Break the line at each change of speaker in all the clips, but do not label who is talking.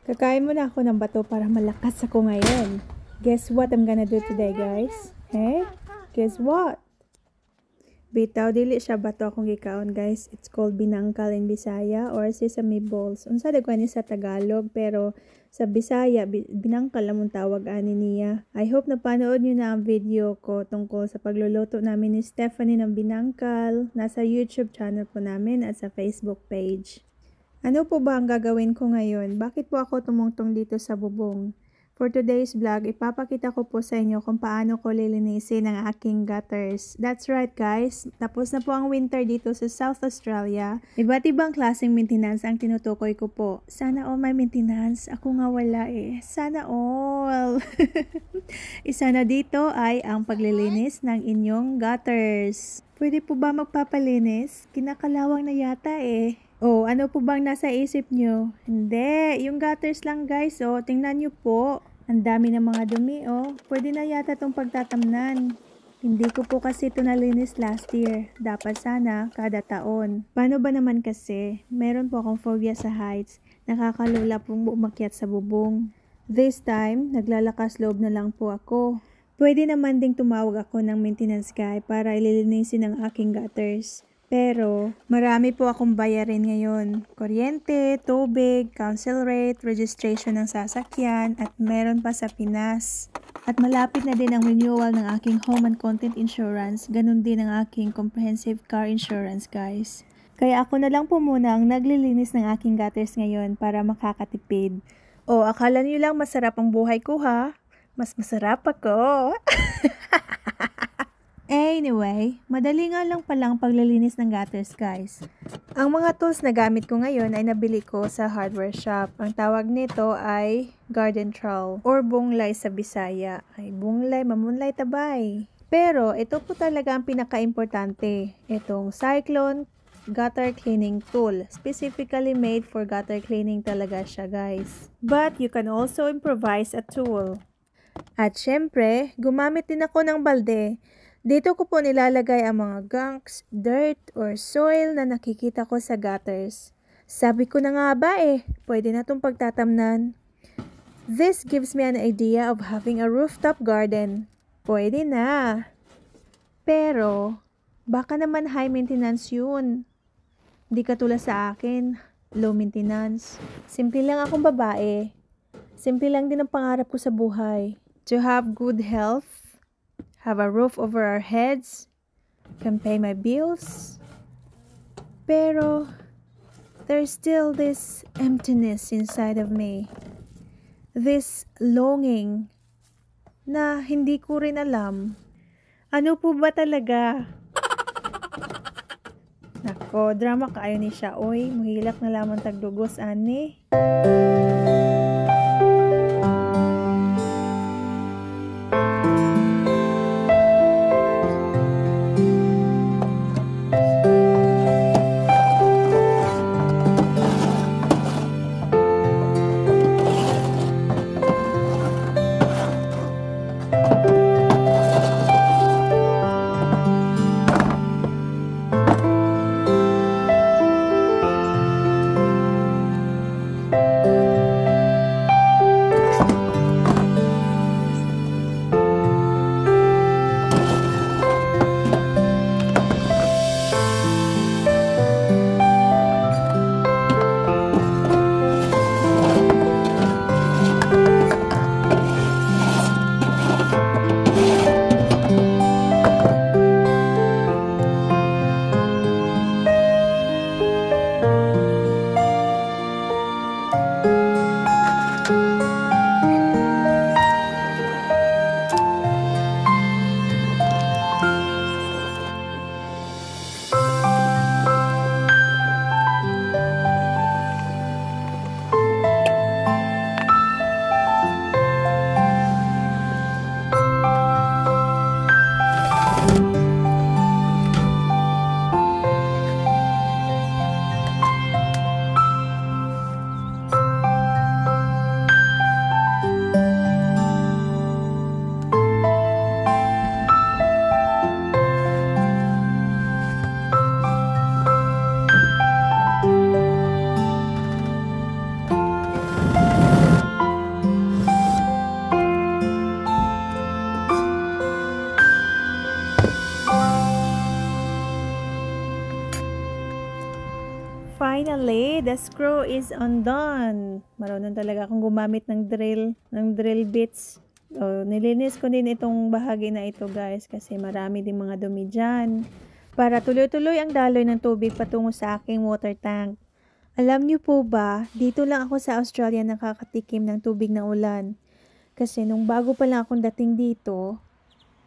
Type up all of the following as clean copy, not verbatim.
Kakain muna ako ng bato para malakas ako ngayon. Guess what I'm gonna do today, guys? Hey? Guess what? Bitaw, dili siya bato akong gikaon, guys. It's called binangkal in Bisaya or sesame balls. Unsa daghan ni sa Tagalog, pero sa Bisaya, binangkal among tawag ani niya. I hope napanood niyo na ang video ko tungkol sa pagluluto namin ni Stephanie ng binangkal. Nasa YouTube channel po namin at sa Facebook page. Ano po ba ang gagawin ko ngayon? Bakit po ako tumungtong dito sa bubong? For today's vlog, ipapakita ko po sa inyo kung paano ko lilinisin ang aking gutters. That's right guys, tapos na po ang winter dito sa South Australia. Iba't ibang klaseng maintenance ang tinutukoy ko po. Sana all may maintenance, ako nga wala eh. Sana all! Isa na dito ay ang paglilinis ng inyong gutters. Pwede po ba magpapalinis? Kinakalawang na yata eh. Oh, ano po bang nasa isip nyo? Hindi, yung gutters lang guys, oh. Tingnan nyo po. Ang dami ng mga dumi, oh. Pwede na yata itong pagtatamnan. Hindi ko po kasi ito nalinis last year. Dapat sana kada taon. Paano ba naman kasi? Meron po akong phobia sa heights. Nakakalula pong umakyat sa bubong. This time, naglalakas loob na lang po ako. Pwede naman ding tumawag ako ng maintenance guy para ililinisin ang aking gutters. Pero, marami po akong bayarin ngayon. Kuryente, tubig, council rate, registration ng sasakyan, at meron pa sa Pinas. At malapit na din ang renewal ng aking home and content insurance. Ganun din ang aking comprehensive car insurance, guys. Kaya ako na lang po muna ang naglilinis ng aking gutters ngayon para makakatipid. O, akala niyo lang masarap ang buhay ko ha? Mas masarap ako! Anyway, madali nga lang palang paglilinis ng gutters guys. Ang mga tools na gamit ko ngayon ay nabili ko sa hardware shop. Ang tawag nito ay garden trowel or bunglay sa Bisaya. Ay bunglay, mamunlay tabay. Pero ito po talaga ang pinaka-importante. Itong Cyclone gutter cleaning tool. Specifically made for gutter cleaning talaga siya guys. But you can also improvise a tool. At syempre, gumamit din ako ng balde. Dito ko po nilalagay ang mga gunks, dirt, or soil na nakikita ko sa gutters. Sabi ko na nga ba pwede na itong pagtatamnan. This gives me an idea of having a rooftop garden. Pwede na. Pero, baka naman high maintenance yun. Hindi katulad sa akin, low maintenance. Simple lang akong babae. Simple lang din ang pangarap ko sa buhay. To have good health, have a roof over our heads, can pay my bills. Pero, there's still this emptiness inside of me. This longing na hindi ko rin alam. Ano po ba talaga? Nako, drama kaayo ni siya. Oy, muhilak na lamang tagdugos, ani. Finally, the screw is undone. Marunong talaga akong gumamit ng drill bits. So, nilinis ko din itong bahagi na ito guys kasi marami din mga dumi dyan. Para tuloy-tuloy ang daloy ng tubig patungo sa aking water tank. Alam niyo po ba, dito lang ako sa Australia nakakatikim ng tubig na ulan. Kasi nung bago pa lang akong dating dito,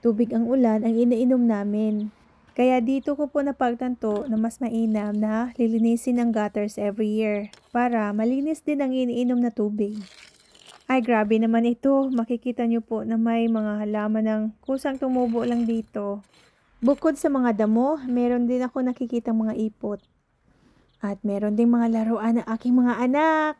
tubig ang ulan ang iniinom namin. Kaya dito ko po napagtanto na mas mainam na lilinisin ang gutters every year para malinis din ang iniinom na tubig. Ay grabe naman ito, makikita nyo po na may mga halaman ng kusang tumubo lang dito. Bukod sa mga damo, meron din ako nakikita mga ipot. At meron din mga laruan ng aking mga anak.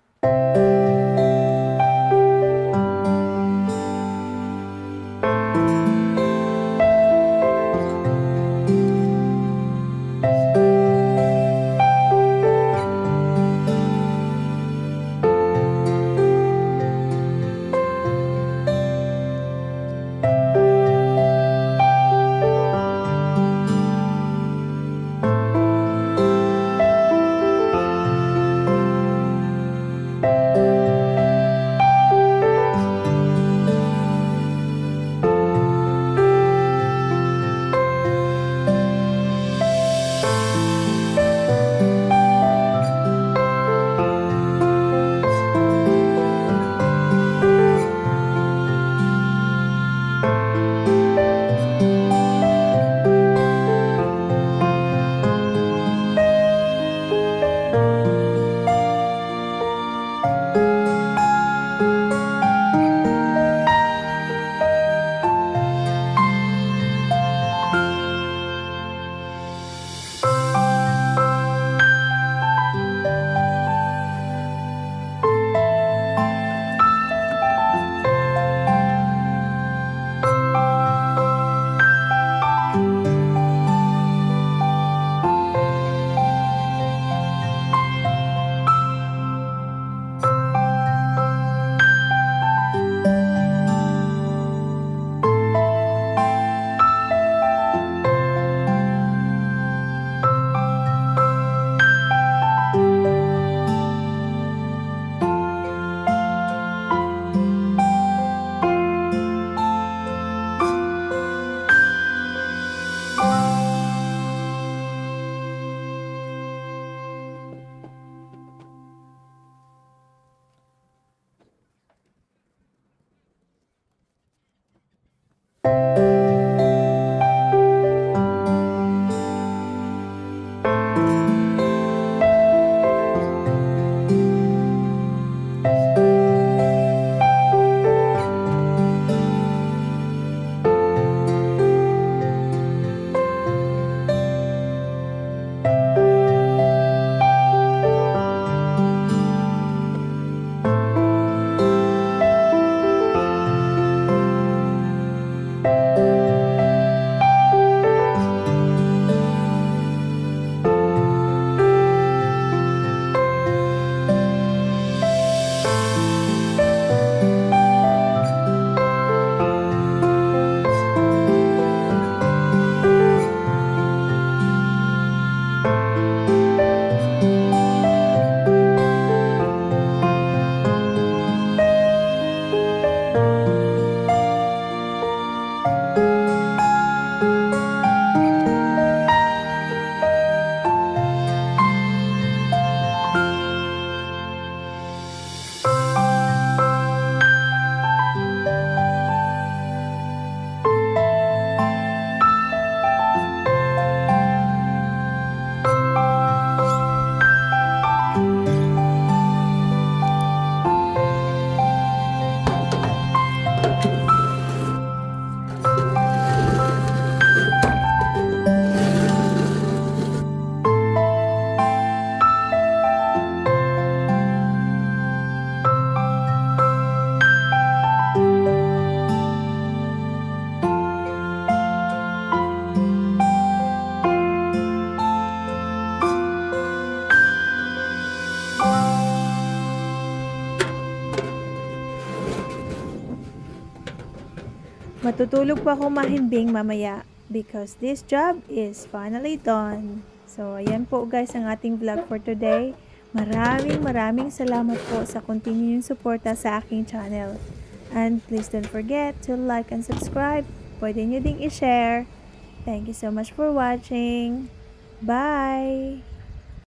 Matutulog pa ako mahimbing mamaya because this job is finally done. So, ayan po guys ang ating vlog for today. Maraming salamat po sa continuing suporta sa aking channel. And please don't forget to like and subscribe. Pwede nyo ding i-share. Thank you so much for watching. Bye!